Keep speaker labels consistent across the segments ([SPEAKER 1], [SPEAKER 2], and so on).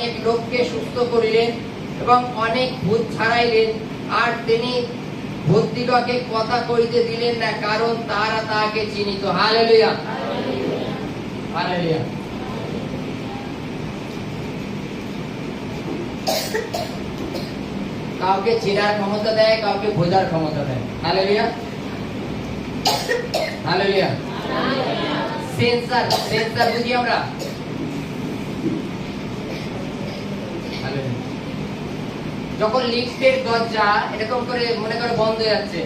[SPEAKER 1] অনেক লোককে সুস্থ করিলেন এবং অনেক ভূত ছাড়াইলেন, আর তিনি ভূতদিগকে কথা কইতে দিলেন না, কারণ তারা তাহাকে চিনিত। Hallelujah, hallelujah. কাউকে চেনার ক্ষমতা দেয়, কাউকে বোঝার ক্ষমতা দেয়। Hallelujah, hallelujah. সেন্সার, সেন্সার বুঝি আমরা। যখন লিফটের দরজা এরকম করে মনে করে বন্ধ হয়ে যাচ্ছে,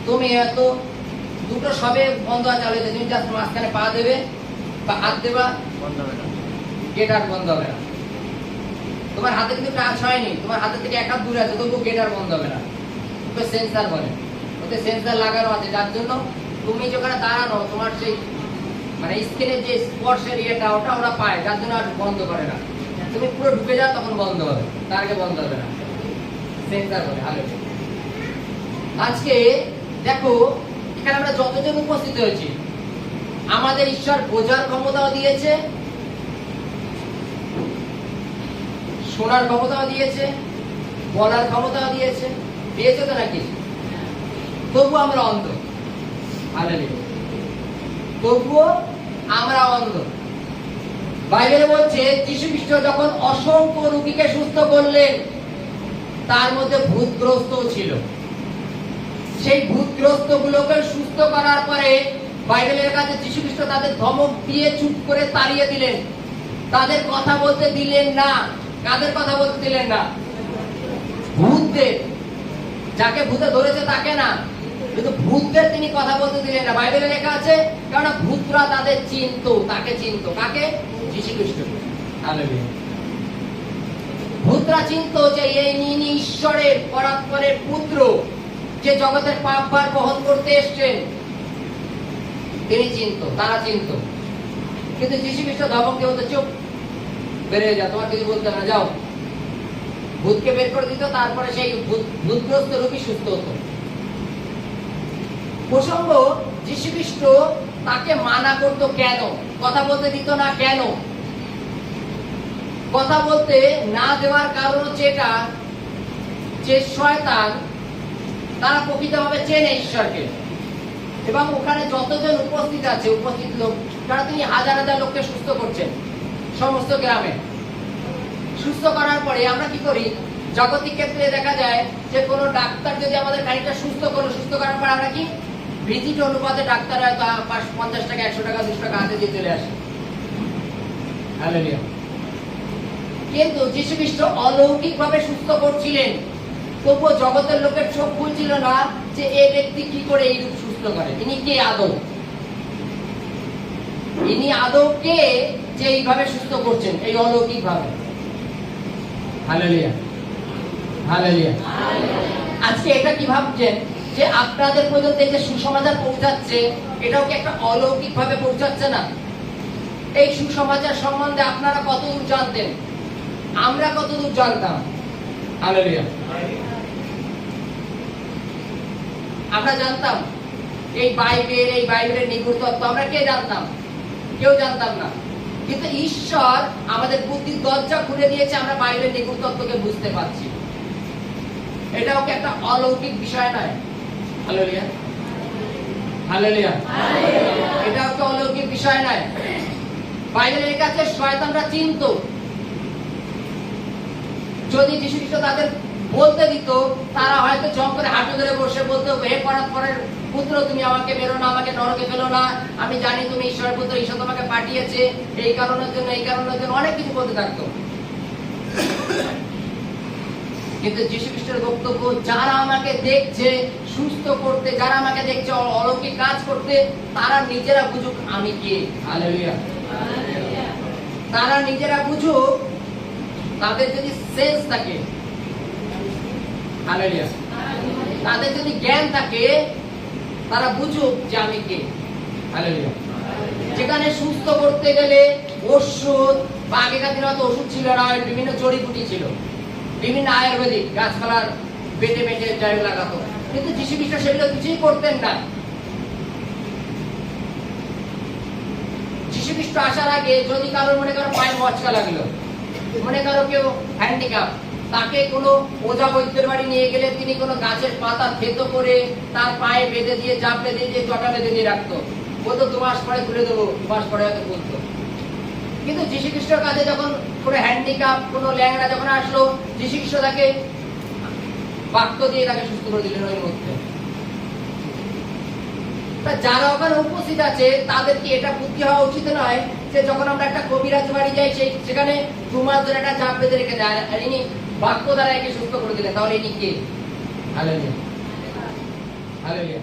[SPEAKER 1] তুমি এত দুটো সবে বন্ধ আছে, তুমি জাস্ট মাঝখানে পা দেবে বা হাত দেবা, বন্ধ হবে না, গেট আর বন্ধ হবে না। তোমার হাতে কিন্তু টাচ হয়নি, তোমার হাতে থেকে এক হাত দূরে আছে, তবু গেট আর বন্ধ হবে না। ওকে সেন্সার বলে, ওতে সেন্সার লাগানো আছে, যার জন্য তুমি যেখানে দাঁড়ানো তোমার সেই মানে স্ক্রিনের যে স্পর্শের ইয়েটা ওটা ওরা পায়, যার জন্য আর বন্ধ করে না। তুমি পুরো ঢুকে যাও তখন বন্ধ হবে, তার আগে বন্ধ হবে না। সেন্সার বলে। আজকে দেখো এখানে আমরা যতজন উপস্থিত হয়েছি, আমাদের ঈশ্বর বোঝার ক্ষমতাও দিয়েছে, শোনার ক্ষমতাও দিয়েছে, বলার ক্ষমতাও দিয়েছে, দিয়েছে তো নাকি? তবুও আমরা অন্ধ। হালেলুয়া, তবুও আমরা অন্ধ। বাইবেলে বলছে যীশু খ্রিস্ট যখন অসংখ্য রোগীকে সুস্থ করলেন, তার মধ্যে ভূতগ্রস্ত ছিল। সেই ভূতগ্রস্ত গুলোকে সুস্থ করার পরে বাইবেলের কাছে যীশু খ্রিস্ট তাদের ধমক দিয়ে চুপ করে তাড়িয়ে দিলেন, তাদের কথা বলতে দিলেন না। কাদের কথা বলতে দিলেন না? ভূতদের। যাকে ভূতে ধরেছে তাকে না, কিন্তু ভূতদের তিনি কথা বলতে দিলেন না। বাইবেলে লেখা আছে, কারণ ভূতরা তাদের চিনতো, তাকে চিনতো। কাকে? যীশু খ্রিস্ট। হালেলুয়া। ভূতরা চিনতো যে ইনি ঈশ্বরের পরাৎপরের পুত্র, যে জগতের পাপ ভার বহন করতে এসেছেন। তিনি চিনতো, তারা চিনতো। কিন্তু যীশু খ্রিস্ট ধমক দিয়ে বলতো, চুপ, বেরিয়ে যাও, তোমার কিছু বলতে না, যাও। ভূতকে বের করে দিত, তারপরে সেই ভূতগ্রস্ত রোগী সুস্থ হতো। প্রসঙ্গ, যীশু খ্রিস্ট তাকে মানা করতো কেন? কথা বলতে দিত না কেন? কথা বলতে না দেওয়ার কারণ হচ্ছে এটা যে শয়তান তারা প্রকৃতভাবে চেনে ঈশ্বরকে, এবং ওখানে যতজন উপস্থিত আছে, উপস্থিত লোক, তারা তিনি হাজার হাজার লোককে সুস্থ করছেন সমস্ত গ্রামে। সুস্থ করার পরে আমরা কি করি? জাগতিক ক্ষেত্রে দেখা যায় যে কোনো ডাক্তার যদি আমাদের খানিকটা সুস্থ করলো, সুস্থ করার পর আমরা কি ভিজিট অনুপাতে ডাক্তার হয়তো 50 টাকা, 100 টাকা, 200 টাকা হাতে দিয়ে চলে আসে। হালেলুয়া। কিন্তু যীশু খ্রিস্ট অলৌকিক ভাবে সুস্থ করছিলেন, তবুও জগতের লোকের চোখ খুলছিল না যে এই ব্যক্তি কি করে এইরূপ সুস্থ করে। ইনি কে আদৌ? ইনি আদৌ কে যে এইভাবে সুস্থ করছেন, এই অলৌকিক ভাবে? Hallelujah, hallelujah. আজকে এটা কি ভাবছেন যে আপনাদের পর্যন্ত এই যে সুসমাচার পৌঁছাচ্ছে, এটাও কি একটা অলৌকিক ভাবে পৌঁছাচ্ছে না? এই সুসমাচার সম্বন্ধে আপনারা কতদূর জানতেন? আমরা কতদূর জানতাম? হালেলুয়া। আমরা জানতাম এই বাইবেলের নিগুড় তত্ত্ব? আমরা কে জানতাম? কেউ জানতাম না। কিন্তু ঈশ্বর আমাদের বুদ্ধির দরজা খুলে দিয়েছে, আমরা বাইবেলের নিগুড় তত্ত্বকে বুঝতে পারছি। এটাও কি একটা অলৌকিক বিষয় নয়? Hallelujah, hallelujah. এটাও কি অলৌকিক বিষয় নয়? বাইবেলের কাছে শয়তানরা চিনতো, যদি যীশু খ্রিস্ট তাদের বলতে দিত, তারা হয়তো জম করে হাঁটু ধরে বসে বলতো, হে পরাৎপরের পুত্র, তুমি আমাকে মেরো না, আমাকে নরকে ফেলো না, আমি জানি তুমি ঈশ্বরের পুত্র, ঈশ্বর তোমাকে পাঠিয়েছে এই কারণের জন্য, এই কারণের জন্য, অনেক কিছু বলতে থাকতো। কিন্তু যীশু খ্রিস্টের বক্তব্য, যারা আমাকে দেখছে সুস্থ করতে, যারা আমাকে দেখছে অলৌকিক কাজ করতে, তারা নিজেরা বুঝুক আমি কে। হালেলুয়া। তারা নিজেরা বুঝুক, তাদের যদি সেন্স থাকে, হালেলুয়া, তাদের যদি জ্ঞান থাকে, তারা বুঝুক যে আমি কে। হালেলুয়া। যেখানে সুস্থ করতে গেলে ওষুধ, বা আগেকার দিনে হয়তো ওষুধ ছিল না, বিভিন্ন জড়িবুটি ছিল, বিভিন্ন আয়ুর্বেদিক গাছপালার বেটে বেটে জারি লাগাতো, কিন্তু যীশু খ্রিস্ট সেগুলো কিছুই করতেন না। যীশু খ্রিস্ট আসার আগে যদি কারোর মনে করো পায়ে মচকা লাগলো, মনে করো কেউ হ্যান্ডিক্যাপ, তাকে কোনো ওঝা বৈদ্যের বাড়ি নিয়ে গেলে তিনি কোনো গাছের পাতা থেতো করে তার পায়ে বেঁধে দিয়ে, জাপ বেঁধে দিয়ে, চটা বেঁধে দিয়ে রাখতো। বলতো 2 মাস পরে তুলে দেবো, 2 মাস পরে হয়তো বলতো। কিন্তু যীশু খ্রিস্টের কাছে যখন কোনো হ্যান্ডিক্যাপ, কোনো ল্যাংড়া যখন আসলো, যীশু খ্রিস্ট তাকে বাক্য দিয়ে তাকে সুস্থ করে দিলেন ওই মুহূর্তে। যারা ওখানে উপস্থিত আছে তাদের কি এটা বুদ্ধি হওয়া উচিত নয় যে যখন আমরা একটা কবিরাজ বাড়ি যাই সেখানে 2 মাস ধরে একটা চাপ বেঁধে রেখে দেয়, আর ইনি বাক্য দ্বারা একে সুস্থ করে দিলেন, তাহলে ইনি কে? Hallelujah, hallelujah.